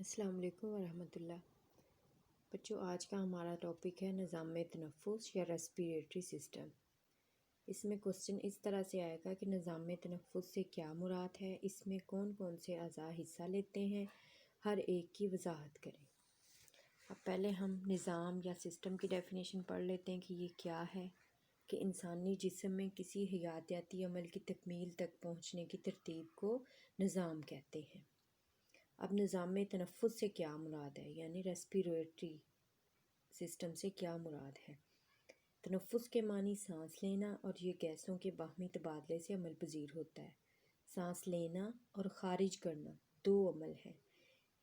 السلام علیکم ورحمۃ اللہ۔ بچوں، آج کا ہمارا ٹاپک ہے نظام تنفس یا ریسپیریٹری سسٹم۔ اس میں کوسچن اس طرح سے آئے گا کہ نظام تنفس سے کیا مراد ہے، اس میں کون کون سے اعضاء حصہ لیتے ہیں، ہر ایک کی وضاحت کریں۔ اب پہلے ہم نظام یا سسٹم کی ڈیفینیشن پڑھ لیتے ہیں کہ یہ کیا ہے، کہ انسانی جسم میں کسی حیاتیاتی عمل کی تکمیل تک پہنچنے کی ترتیب کو نظام کہتے ہیں۔ اب نظام تنفس سے کیا مراد ہے، یعنی ریسپیریٹری سسٹم سے کیا مراد ہے۔ تنفس کے معنی سانس لینا اور یہ گیسوں کے باہمی تبادلے سے عمل پذیر ہوتا ہے۔ سانس لینا اور خارج کرنا دو عمل ہیں،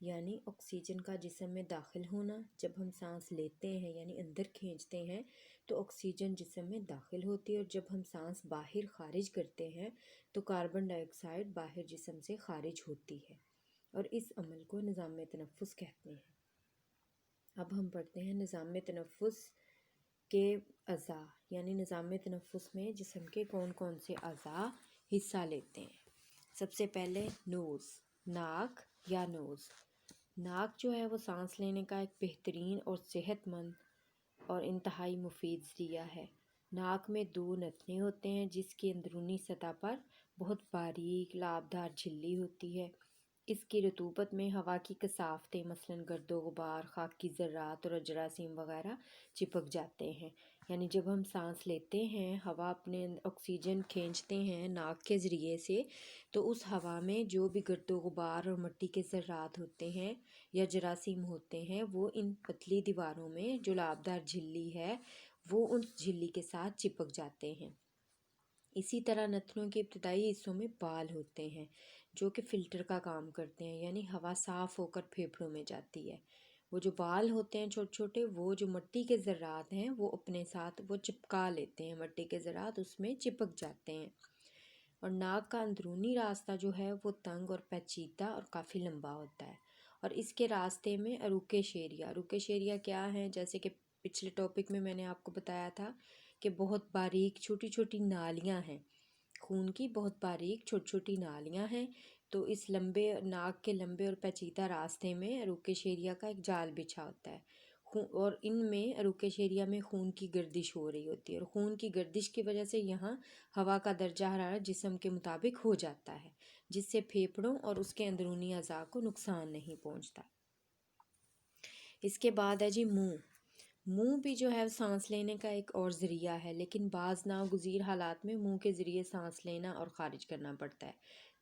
یعنی آکسیجن کا جسم میں داخل ہونا، جب ہم سانس لیتے ہیں یعنی اندر کھینچتے ہیں تو آکسیجن جسم میں داخل ہوتی ہے، اور جب ہم سانس باہر خارج کرتے ہیں تو کاربن ڈائی آکسائڈ باہر جسم سے خارج ہوتی ہے، اور اس عمل کو نظام تنفس کہتے ہیں۔ اب ہم پڑھتے ہیں نظام تنفس کے اعضاء، یعنی نظام تنفس میں جسم کے کون کون سے اعضاء حصہ لیتے ہیں۔ سب سے پہلے نوز، ناک یا نوز۔ ناک جو ہے وہ سانس لینے کا ایک بہترین اور صحت مند اور انتہائی مفید ذریعہ ہے۔ ناک میں دو نتنے ہوتے ہیں جس کی اندرونی سطح پر بہت باریک لابدار جھلی ہوتی ہے۔ اس کی رطوبت میں ہوا کی کثافتیں مثلاً گرد و غبار، خاکی ذرات اور جراثیم وغیرہ چپک جاتے ہیں۔ یعنی جب ہم سانس لیتے ہیں، ہوا اپنے آکسیجن کھینچتے ہیں ناک کے ذریعے سے، تو اس ہوا میں جو بھی گرد و غبار اور مٹی کے ذرات ہوتے ہیں یا جراثیم ہوتے ہیں، وہ ان پتلی دیواروں میں جو لابدار جھلی ہے وہ ان جھلی کے ساتھ چپک جاتے ہیں۔ اسی طرح نتنوں کے ابتدائی حصوں میں بال ہوتے ہیں جو کہ فلٹر کا کام کرتے ہیں، یعنی ہوا صاف ہو کر پھیپھڑوں میں جاتی ہے۔ وہ جو بال ہوتے ہیں چھوٹے چھوٹے، وہ جو مٹی کے ذرات ہیں وہ اپنے ساتھ وہ چپکا لیتے ہیں، مٹی کے ذرات اس میں چپک جاتے ہیں۔ اور ناک کا اندرونی راستہ جو ہے وہ تنگ اور پیچیدہ اور کافی لمبا ہوتا ہے، اور اس کے راستے میں عروق شعریہ۔ عروق شعریہ کیا ہیں؟ جیسے کہ پچھلے ٹاپک میں نے آپ کو بتایا تھا کہ بہت باریک چھوٹی چھوٹی نالیاں ہیں، خون کی بہت باریک چھوٹی چھوٹی نالیاں ہیں، تو اس لمبے ناک کے لمبے اور پیچیدہ راستے میں عروق شعریہ کا ایک جال بچھا ہوتا ہے، اور ان میں عروق شعریہ میں خون کی گردش ہو رہی ہوتی ہے، اور خون کی گردش کی وجہ سے یہاں ہوا کا درجہ حرارت جسم کے مطابق ہو جاتا ہے، جس سے پھیپھڑوں اور اس کے اندرونی اعضاء کو نقصان نہیں پہنچتا۔ اس کے بعد ہے جی منہ۔ منہ بھی جو ہے سانس لینے کا ایک اور ذریعہ ہے، لیکن بعض ناگزیر حالات میں منہ کے ذریعے سانس لینا اور خارج کرنا پڑتا ہے۔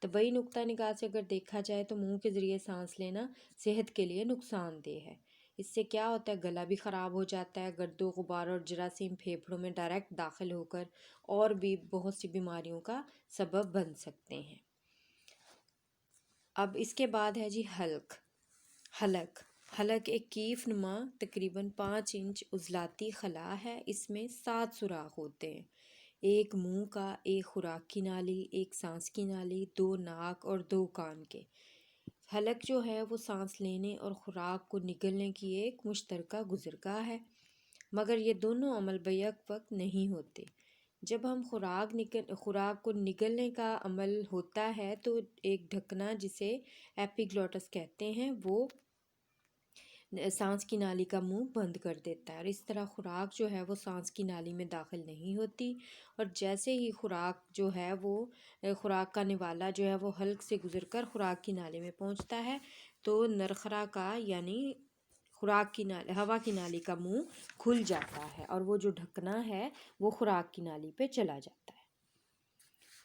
طبی نقطہ نگاہ سے اگر دیکھا جائے تو منہ کے ذریعے سانس لینا صحت کے لیے نقصان دہ ہے۔ اس سے کیا ہوتا ہے؟ گلا بھی خراب ہو جاتا ہے، گرد و غبار اور جراثیم پھیپھڑوں میں ڈائریکٹ داخل ہو کر اور بھی بہت سی بیماریوں کا سبب بن سکتے ہیں۔ اب اس کے بعد ہے جی حلق۔ حلق ایک کیف نما تقریباً 5 انچ عضلاتی خلا ہے۔ اس میں 7 سوراخ ہوتے ہیں، ایک منہ کا، ایک خوراک کی نالی، ایک سانس کی نالی، 2 ناک اور 2 کان کے۔ حلق جو ہے وہ سانس لینے اور خوراک کو نگلنے کی ایک مشترکہ گزرگاہ ہے، مگر یہ دونوں عمل بیک وقت نہیں ہوتے۔ جب ہم خوراک کو نگلنے کا عمل ہوتا ہے تو ایک ڈھکنا جسے ایپیگلوٹس کہتے ہیں وہ سانس کی نالی کا منہ بند کر دیتا ہے، اور اس طرح خوراک جو ہے وہ سانس کی نالی میں داخل نہیں ہوتی، اور جیسے ہی خوراک کا نوالا جو ہے وہ حلق سے گزر کر خوراک کی نالی میں پہنچتا ہے تو نرخرا کا یعنی ہوا کی نالی کا منہ کھل جاتا ہے، اور وہ جو ڈھکنا ہے وہ خوراک کی نالی پہ چلا جاتا ہے۔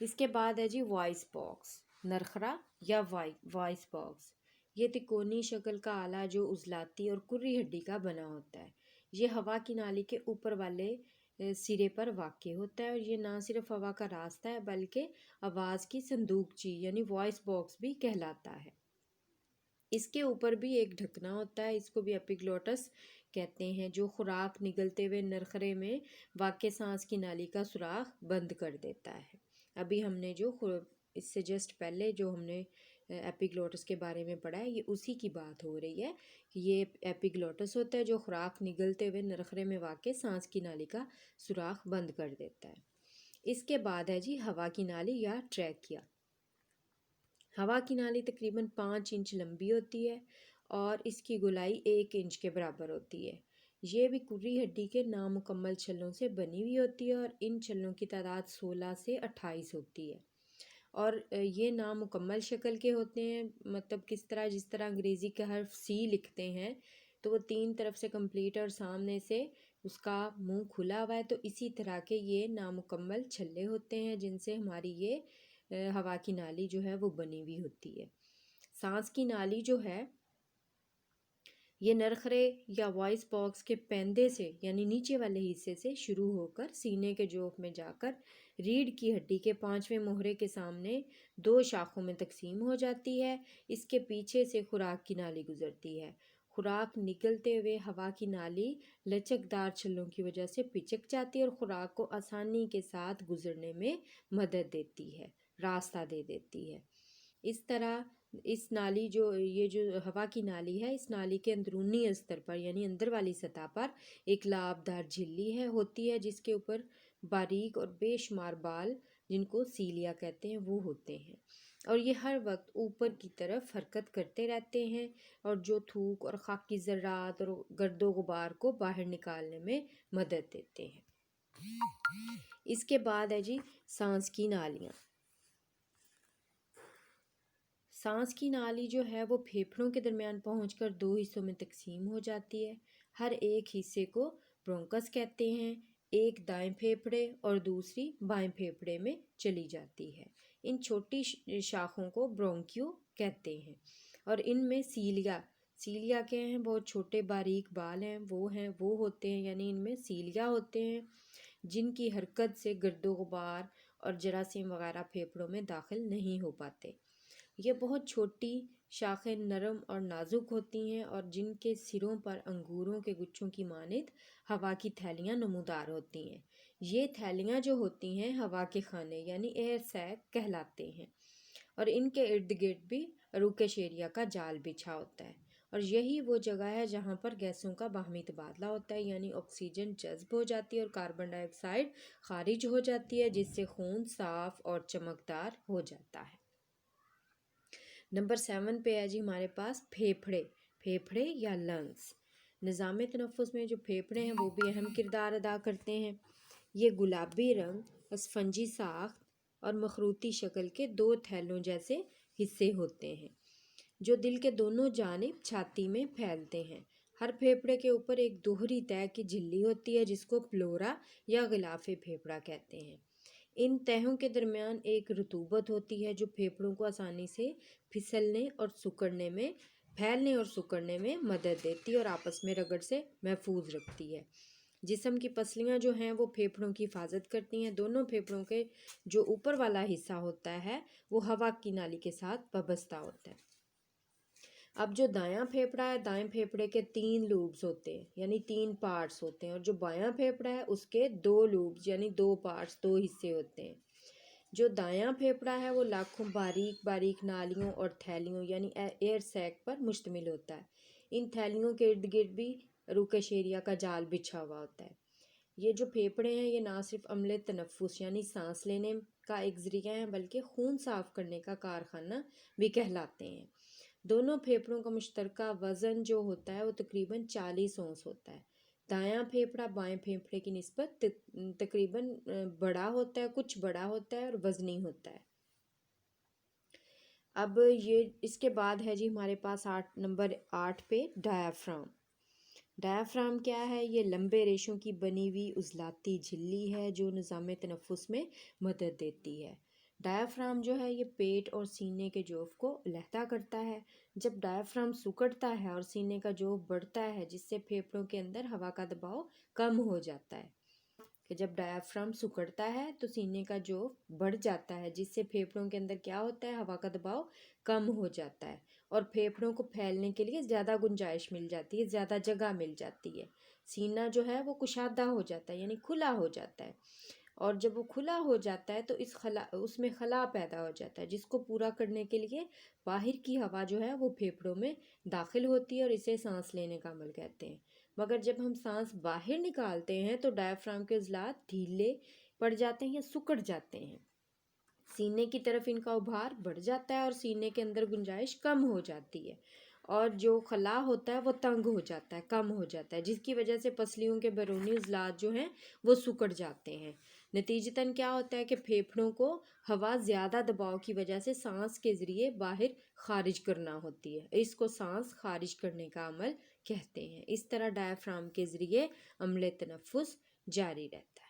اس کے بعد ہے جی وائس باکس، نرخرا یا وائس باکس۔ یہ تکونی شکل کا آلہ جو عضلاتی اور کری ہڈی کا بنا ہوتا ہے، یہ ہوا کی نالی کے اوپر والے سرے پر واقع ہوتا ہے، اور یہ نہ صرف ہوا کا راستہ ہے بلکہ آواز کی صندوقچی یعنی وائس باکس بھی کہلاتا ہے۔ اس کے اوپر بھی ایک ڈھکنا ہوتا ہے، اس کو بھی ایپیگلوٹس کہتے ہیں، جو خوراک نگلتے ہوئے نرخرے میں واقع سانس کی نالی کا سوراخ بند کر دیتا ہے۔ ابھی ہم نے اس سے جسٹ پہلے جو ہم نے ایپیگلوٹس کے بارے میں پڑھا ہے، یہ اسی کی بات ہو رہی ہے کہ یہ ایپیگلوٹس ہوتا ہے جو خوراک نگلتے ہوئے نرخرے میں واقع سانس کی نالی کا سوراخ بند کر دیتا ہے۔ اس کے بعد ہے جی ہوا کی نالی یا ٹریکیا۔ ہوا کی نالی تقریباً 5 انچ لمبی ہوتی ہے اور اس کی گولائی 1 انچ کے برابر ہوتی ہے۔ یہ بھی کری ہڈی کے نامکمل چھلوں سے بنی ہوئی ہوتی ہے اور ان چھلوں کی تعداد 16 سے 28 ہوتی ہے، اور یہ نامکمل شکل کے ہوتے ہیں۔ مطلب کس طرح، جس طرح انگریزی کا حرف سی لکھتے ہیں تو وہ 3 طرف سے کمپلیٹ اور سامنے سے اس کا منہ کھلا ہوا ہے، تو اسی طرح کے یہ نامکمل چھلے ہوتے ہیں جن سے ہماری یہ ہوا کی نالی جو ہے وہ بنی ہوئی ہوتی ہے۔ سانس کی نالی جو ہے یہ نرخرے یا وائس باکس کے پیندے سے یعنی نیچے والے حصے سے شروع ہو کر سینے کے جوف میں جا کر ریڑھ کی ہڈی کے 5ویں موہرے کے سامنے 2 شاخوں میں تقسیم ہو جاتی ہے۔ اس کے پیچھے سے خوراک کی نالی گزرتی ہے۔ خوراک نگلتے ہوئے ہوا کی نالی لچکدار چھلوں کی وجہ سے پچک جاتی ہے اور خوراک کو آسانی کے ساتھ گزرنے میں مدد دیتی ہے، راستہ دے دیتی ہے۔ اس طرح اس نالی یہ جو ہوا کی نالی ہے، اس نالی کے اندرونی استر پر یعنی اندر والی سطح پر ایک لابدار جھلی ہوتی ہے جس کے اوپر باریک اور بے شمار بال، جن کو سیلیا کہتے ہیں، وہ ہوتے ہیں، اور یہ ہر وقت اوپر کی طرف حرکت کرتے رہتے ہیں اور جو تھوک اور خاکی ذرات اور گرد و غبار کو باہر نکالنے میں مدد دیتے ہیں۔ اس کے بعد ہے جی سانس کی نالیاں۔ سانس کی نالی جو ہے وہ پھیپھڑوں کے درمیان پہنچ کر 2 حصوں میں تقسیم ہو جاتی ہے۔ ہر ایک حصے کو برونکس کہتے ہیں۔ ایک دائیں پھیپھڑے اور دوسری بائیں پھیپھڑے میں چلی جاتی ہے۔ ان چھوٹی شاخوں کو برونکیو کہتے ہیں، اور ان میں سیلیا کے ہیں، بہت چھوٹے باریک بال ہیں وہ ہوتے ہیں، یعنی ان میں سیلیا ہوتے ہیں جن کی حرکت سے گرد و غبار اور جراثیم وغیرہ پھیپھڑوں میں داخل نہیں ہو پاتے۔ یہ بہت چھوٹی شاخیں نرم اور نازک ہوتی ہیں اور جن کے سروں پر انگوروں کے گچھوں کی مانند ہوا کی تھیلیاں نمودار ہوتی ہیں۔ یہ تھیلیاں جو ہوتی ہیں ہوا کے خانے یعنی ایئر سیک کہلاتے ہیں، اور ان کے ارد گرد بھی روکیشیریا کا جال بچھا ہوتا ہے، اور یہی وہ جگہ ہے جہاں پر گیسوں کا باہمی تبادلہ ہوتا ہے، یعنی آکسیجن جذب ہو جاتی ہے اور کاربن ڈائی آکسائڈ خارج ہو جاتی ہے، جس سے خون صاف اور چمکدار ہو جاتا ہے۔ نمبر 7 پہ ہے جی ہمارے پاس پھیپھڑے یا لنگس۔ نظام تنفس میں جو پھیپھڑے ہیں وہ بھی اہم کردار ادا کرتے ہیں۔ یہ گلابی رنگ، اسفنجی ساخت اور مخروطی شکل کے 2 تھیلوں جیسے حصے ہوتے ہیں جو دل کے دونوں جانب چھاتی میں پھیلتے ہیں۔ ہر پھیپھڑے کے اوپر ایک دوہری تہہ کی جھلی ہوتی ہے جس کو پلورا یا غلاف پھیپھڑا کہتے ہیں۔ ان تہوں کے درمیان ایک رطوبت ہوتی ہے جو پھیپھڑوں کو آسانی سے پھیلنے اور سکڑنے میں مدد دیتی ہے اور آپس میں رگڑ سے محفوظ رکھتی ہے۔ جسم کی پسلیاں جو ہیں وہ پھیپھڑوں کی حفاظت کرتی ہیں۔ دونوں پھیپھڑوں کے جو اوپر والا حصہ ہوتا ہے وہ ہوا کی نالی کے ساتھ وابستہ ہوتا ہے۔ اب جو دایاں پھیپھڑا ہے، دائیں پھیپھڑے کے 3 لوبز ہوتے ہیں یعنی 3 پارٹس ہوتے ہیں، اور جو بایاں پھیپھڑا ہے اس کے 2 لوبز یعنی 2 پارٹس، 2 حصے ہوتے ہیں۔ جو دایاں پھیپھڑا ہے وہ لاکھوں باریک نالیوں اور تھیلیوں یعنی ایئر سیک پر مشتمل ہوتا ہے۔ ان تھیلیوں کے ارد گرد بھی روکیشیریا کا جال بچھا ہوا ہوتا ہے۔ یہ جو پھیپھڑے ہیں یہ نہ صرف عمل تنفس یعنی سانس لینے کا ایک ذریعہ ہے بلکہ خون صاف کرنے کا کارخانہ بھی کہلاتے ہیں۔ دونوں پھیپھڑوں کا مشترکہ وزن جو ہوتا ہے وہ تقریباً 40 اونس ہوتا ہے۔ دایاں پھیپھڑا بائیں پھیپھڑے کی نسبت تقریباً بڑا ہوتا ہے، کچھ بڑا ہوتا ہے اور وزنی ہوتا ہے۔ اب یہ اس کے بعد ہے جی ہمارے پاس نمبر 8 پہ ڈایافرام۔ ڈایافرام کیا ہے؟ یہ لمبے ریشوں کی بنی ہوئی عضلاتی جھلی ہے جو نظام تنفس میں مدد دیتی ہے۔ ڈایافرام جو ہے یہ پیٹ اور سینے کے جوف کو علیحدہ کرتا ہے۔ جب ڈایافرام سکڑتا ہے اور سینے کا جوف بڑھتا ہے جس سے پھیپھڑوں کے اندر ہوا کا دباؤ کم ہو جاتا ہے، کہ جب ڈایافرام سکڑتا ہے تو سینے کا جوف بڑھ جاتا ہے جس سے پھیپھڑوں کے اندر کیا ہوتا ہے، ہوا کا دباؤ کم ہو جاتا ہے اور پھیپھڑوں کو پھیلنے کے لیے زیادہ گنجائش مل جاتی ہے، زیادہ جگہ مل جاتی ہے۔ سینہ جو ہے وہ کشادہ ہو جاتا ہے یعنی کھلا ہو جاتا ہے، اور جب وہ کھلا ہو جاتا ہے تو اس میں خلا پیدا ہو جاتا ہے جس کو پورا کرنے کے لیے باہر کی ہوا جو ہے وہ پھیپھڑوں میں داخل ہوتی ہے اور اسے سانس لینے کا عمل کہتے ہیں۔ مگر جب ہم سانس باہر نکالتے ہیں تو ڈایافرام کے عضلات ڈھیلے پڑ جاتے ہیں یا سکڑ جاتے ہیں، سینے کی طرف ان کا ابھار بڑھ جاتا ہے اور سینے کے اندر گنجائش کم ہو جاتی ہے، اور جو خلا ہوتا ہے وہ تنگ ہو جاتا ہے، کم ہو جاتا ہے، جس کی وجہ سے پسلیوں کے بیرونی عضلات جو ہیں وہ سکڑ جاتے ہیں۔ نتیجتاً کیا ہوتا ہے کہ پھیپھڑوں کو ہوا زیادہ دباؤ کی وجہ سے سانس کے ذریعے باہر خارج کرنا ہوتی ہے، اس کو سانس خارج کرنے کا عمل کہتے ہیں۔ اس طرح ڈائفرام کے ذریعے عمل تنفس جاری رہتا ہے۔